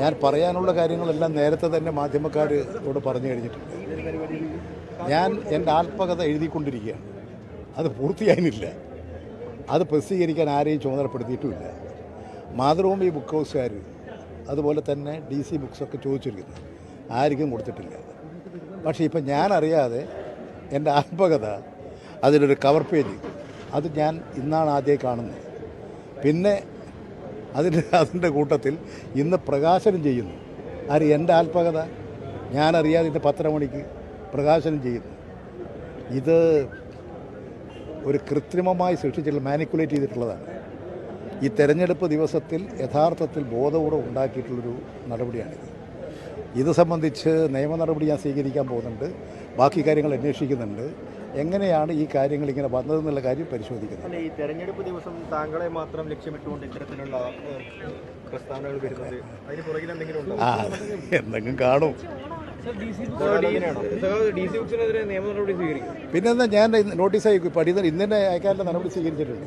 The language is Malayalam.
ഞാൻ പറയാനുള്ള കാര്യങ്ങളെല്ലാം നേരത്തെ തന്നെ മാധ്യമക്കാരോട് പറഞ്ഞു കഴിഞ്ഞിട്ടുണ്ട്. ഞാൻ എൻ്റെ ആത്മകഥ എഴുതിക്കൊണ്ടിരിക്കുകയാണ്. അത് പൂർത്തിയായില്ല. അത് പ്രസിദ്ധീകരിക്കാൻ ആരെയും ചുമതലപ്പെടുത്തിയിട്ടുമില്ല. മാതൃഭൂമി ബുക്ക് ഹൗസുകാർ അതുപോലെ തന്നെ DC ബുക്സൊക്കെ ചോദിച്ചിരിക്കുന്നു, ആർക്കും കൊടുത്തിട്ടില്ല. പക്ഷേ ഇപ്പം ഞാനറിയാതെ എൻ്റെ ആത്മകഥ അതിലൊരു കവർ പേജ് അത് ഞാൻ ഇന്നാണ് ആദ്യമായി കാണുന്നത്. പിന്നെ അതിൻ്റെ കൂട്ടത്തിൽ ഇന്ന് പ്രകാശനം ചെയ്യുന്നു. എൻ്റെ ആത്മകഥ ഞാനറിയാതെ ഇന്ന് 10:30 മണിക്ക് പ്രകാശനം ചെയ്യുന്നു. ഇത് ഒരു കൃത്രിമമായി സൃഷ്ടിച്ചിട്ടുള്ള മാനിക്കുലേറ്റ് ചെയ്തിട്ടുള്ളതാണ്. ഈ തെരഞ്ഞെടുപ്പ് ദിവസത്തിൽ യഥാർത്ഥത്തിൽ ബോധപൂർവ്വം ഉണ്ടാക്കിയിട്ടുള്ളൊരു നടപടിയാണിത്. ഇത് സംബന്ധിച്ച് നിയമ നടപടി ഞാൻ സ്വീകരിക്കാൻ പോകുന്നുണ്ട്. ബാക്കി കാര്യങ്ങൾ അന്വേഷിക്കുന്നുണ്ട്. എങ്ങനെയാണ് ഈ കാര്യങ്ങൾ ഇങ്ങനെ വന്നതെന്നുള്ള കാര്യം പരിശോധിക്കുന്നത്. ഈ തെരഞ്ഞെടുപ്പ് ദിവസം താങ്കളെ മാത്രം ലക്ഷ്യമിട്ടുകൊണ്ട് ഇത്തരത്തിലുള്ള പ്രസ്താവനകൾ വരുന്നത് അതിന് പുറകിൽ എന്തെങ്കിലും ഉണ്ടോ? എന്തെങ്കിലും കാണും. DC നിയമ നടപടി സ്വീകരിക്കും. പിന്നെന്താ, ഞാൻ നോട്ടീസ് അയക്കും. ഇന്ന് തന്നെ അയക്കാനുള്ള നടപടി സ്വീകരിച്ചിട്ടുണ്ട്.